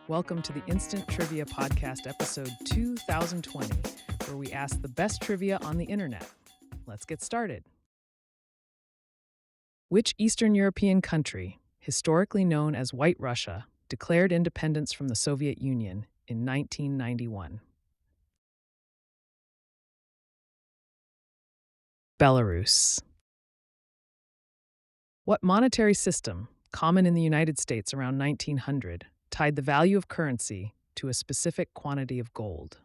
Welcome to the Instant Trivia Podcast, episode 2020, where we ask the best trivia on the internet. Let's get started. Which Eastern European country, historically known as White Russia, declared independence from the Soviet Union in 1991? Belarus. What monetary system, common in the United States around 1900, tied the value of currency to a specific quantity of gold?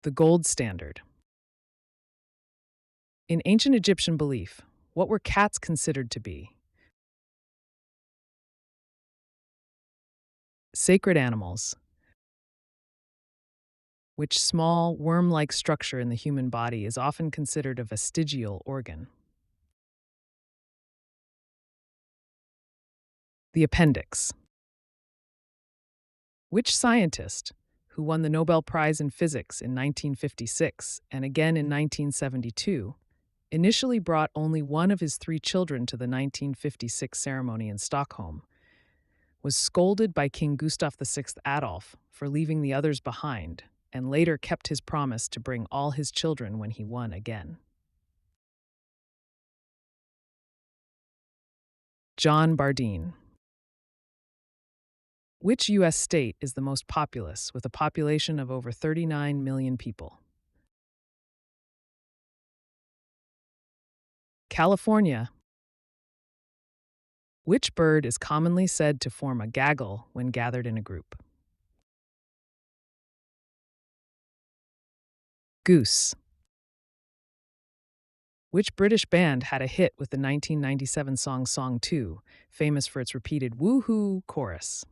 The gold standard. In ancient Egyptian belief, what were cats considered to be? Sacred animals. Which small, worm-like structure in the human body is often considered a vestigial organ? The appendix. Which scientist, who won the Nobel Prize in Physics in 1956 and again in 1972, initially brought only one of his three children to the 1956 ceremony in Stockholm, was scolded by King Gustav VI Adolf for leaving the others behind, and later kept his promise to bring all his children when he won again? John Bardeen. Which U.S. state is the most populous, with a population of over 39 million people? California. Which bird is commonly said to form a gaggle when gathered in a group? Goose. Which British band had a hit with the 1997 song Song 2, famous for its repeated woohoo chorus?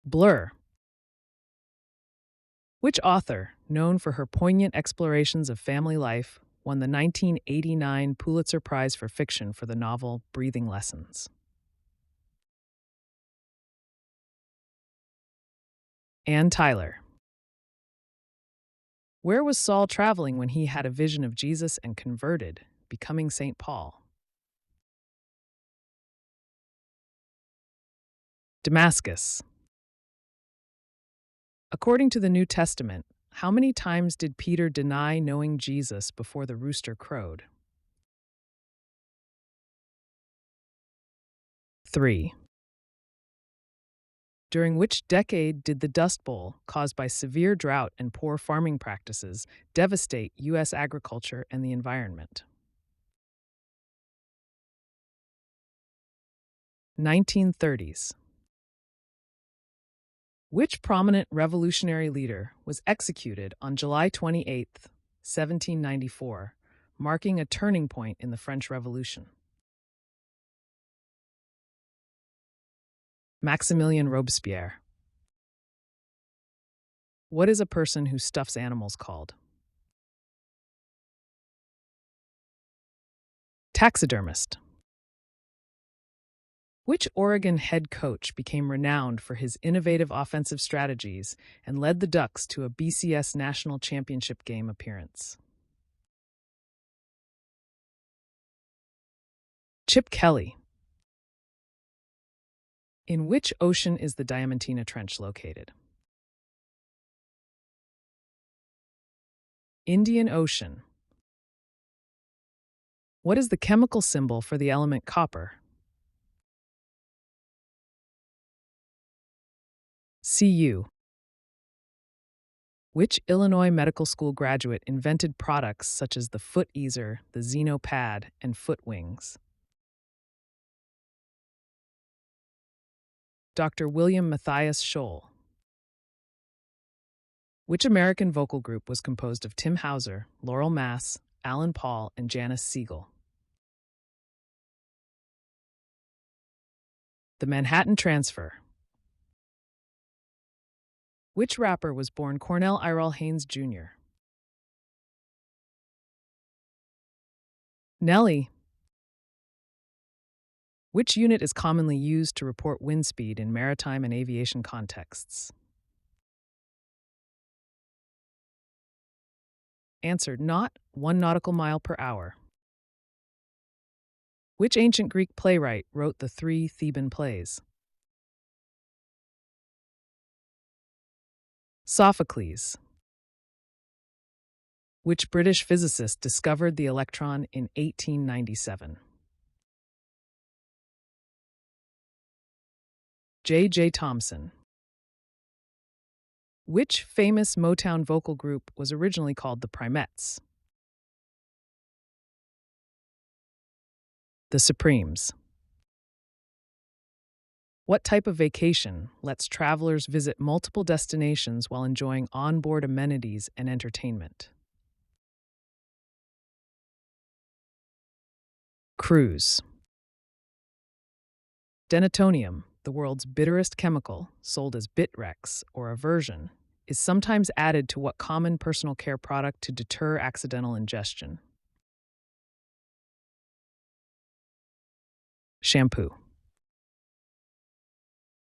Blur. Which author, known for her poignant explorations of family life, won the 1989 Pulitzer Prize for Fiction for the novel Breathing Lessons? Ann Tyler. Where was Saul traveling when he had a vision of Jesus and converted, becoming St. Paul? Damascus. According to the New Testament, how many times did Peter deny knowing Jesus before the rooster crowed? 3. During which decade did the Dust Bowl, caused by severe drought and poor farming practices, devastate U.S. agriculture and the environment? 1930s. Which prominent revolutionary leader was executed on July 28, 1794, marking a turning point in the French Revolution? Maximilien Robespierre. What is a person who stuffs animals called? Taxidermist. Which Oregon head coach became renowned for his innovative offensive strategies and led the Ducks to a BCS National Championship game appearance? Chip Kelly. In which ocean is the Diamantina Trench located? Indian Ocean. What is the chemical symbol for the element copper? Cu. Which Illinois medical school graduate invented products such as the foot easer, the Zeno pad, and foot wings? Dr. William Matthias Scholl. Which American vocal group was composed of Tim Hauser, Laurel Mass, Alan Paul, and Janice Siegel? The Manhattan Transfer. Which rapper was born Cornell Iral Haynes Jr.? Nelly. Which unit is commonly used to report wind speed in maritime and aviation contexts? Answer: knot, 1 nautical mile per hour. Which ancient Greek playwright wrote the three Theban plays? Sophocles. Which British physicist discovered the electron in 1897? J. Thomson. Which famous Motown vocal group was originally called the Primettes? The Supremes. What type of vacation lets travelers visit multiple destinations while enjoying onboard amenities and entertainment? Cruise. Denatonium, the world's bitterest chemical, sold as Bitrex or a version, is sometimes added to what common personal care product to deter accidental ingestion? Shampoo.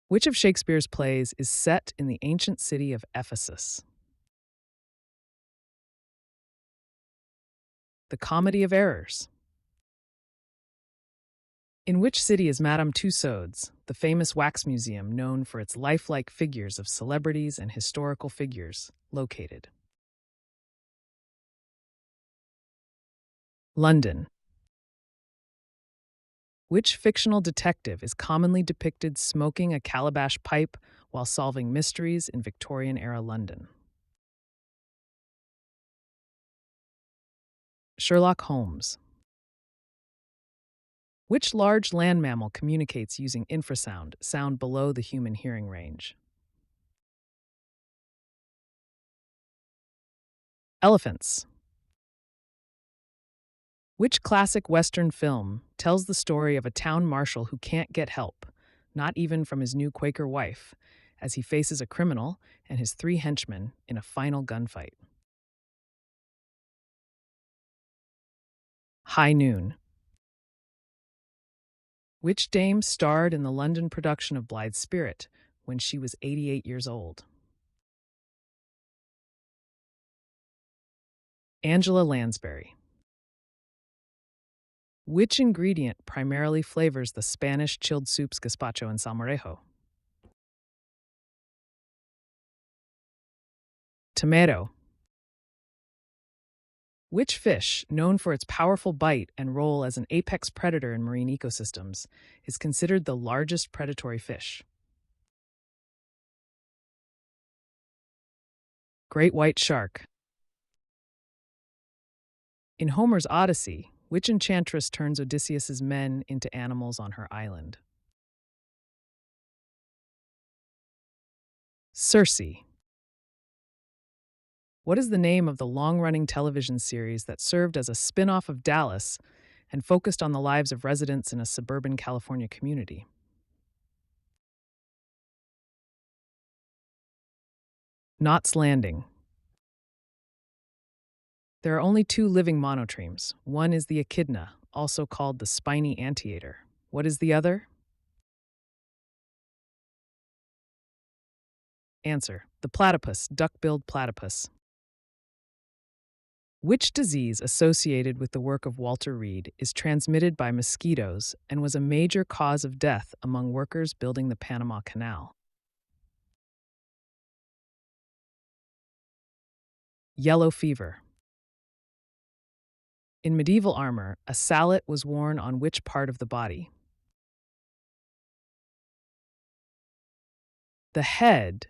Which of Shakespeare's plays is set in the ancient city of Ephesus? The Comedy of Errors. In which city is Madame Tussauds, the famous wax museum known for its lifelike figures of celebrities and historical figures, located? London. Which fictional detective is commonly depicted smoking a calabash pipe while solving mysteries in Victorian-era London? Sherlock Holmes. Which large land mammal communicates using infrasound, sound below the human hearing range? Elephants. Which classic Western film tells the story of a town marshal who can't get help, not even from his new Quaker wife, as he faces a criminal and his three henchmen in a final gunfight? High Noon. Which dame starred in the London production of Blithe Spirit when she was 88 years old? Angela Lansbury. Which ingredient primarily flavors the Spanish chilled soups gazpacho and salmorejo? Tomato. Which fish, known for its powerful bite and role as an apex predator in marine ecosystems, is considered the largest predatory fish? Great white shark. In Homer's Odyssey, which enchantress turns Odysseus's men into animals on her island? Circe. What is the name of the long-running television series that served as a spin-off of Dallas and focused on the lives of residents in a suburban California community? Knots Landing. There are only two living monotremes. One is the echidna, also called the spiny anteater. What is the other? Answer: the platypus, duck-billed platypus. Which disease associated with the work of Walter Reed is transmitted by mosquitoes and was a major cause of death among workers building the Panama Canal? Yellow fever. In medieval armor, a sallet was worn on which part of the body? The head.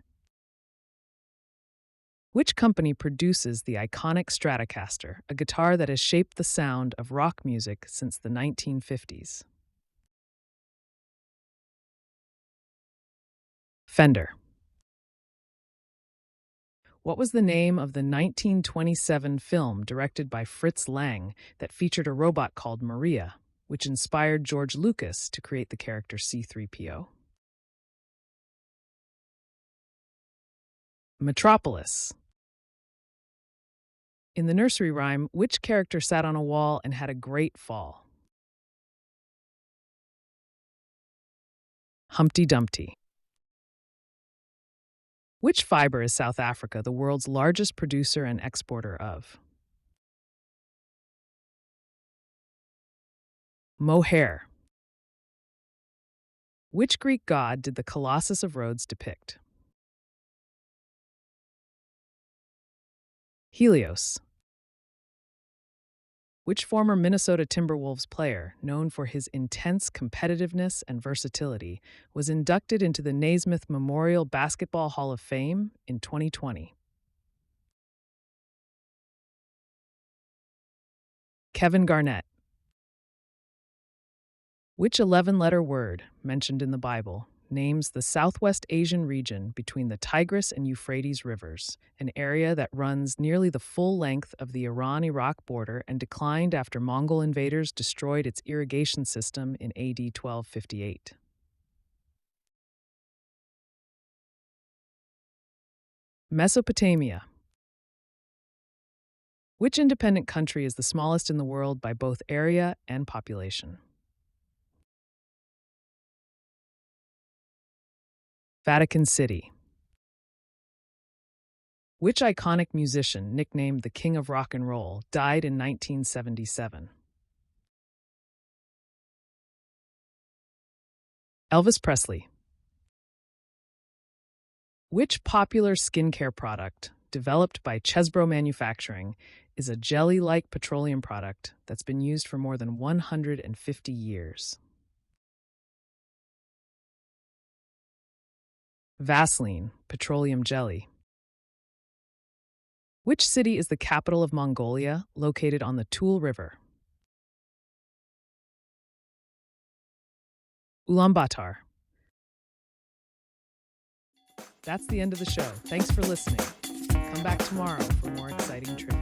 Which company produces the iconic Stratocaster, a guitar that has shaped the sound of rock music since the 1950s? Fender. What was the name of the 1927 film directed by Fritz Lang that featured a robot called Maria, which inspired George Lucas to create the character C-3PO? Metropolis. In the nursery rhyme, which character sat on a wall and had a great fall? Humpty Dumpty. Which fiber is South Africa the world's largest producer and exporter of? Mohair. Which Greek god did the Colossus of Rhodes depict? Helios. Which former Minnesota Timberwolves player, known for his intense competitiveness and versatility, was inducted into the Naismith Memorial Basketball Hall of Fame in 2020? Kevin Garnett. Which 11-letter word, mentioned in the Bible, names the Southwest Asian region between the Tigris and Euphrates rivers, an area that runs nearly the full length of the Iran-Iraq border and declined after Mongol invaders destroyed its irrigation system in AD 1258? Mesopotamia. Which independent country is the smallest in the world by both area and population? Vatican City. Which iconic musician, nicknamed the King of Rock and Roll, died in 1977? Elvis Presley. Which popular skincare product, developed by Chesbro Manufacturing, is a jelly-like petroleum product that's been used for more than 150 years? Vaseline, petroleum jelly. Which city is the capital of Mongolia, located on the Toul River? Ulaanbaatar. That's the end of the show. Thanks for listening. Come back tomorrow for more exciting trivia.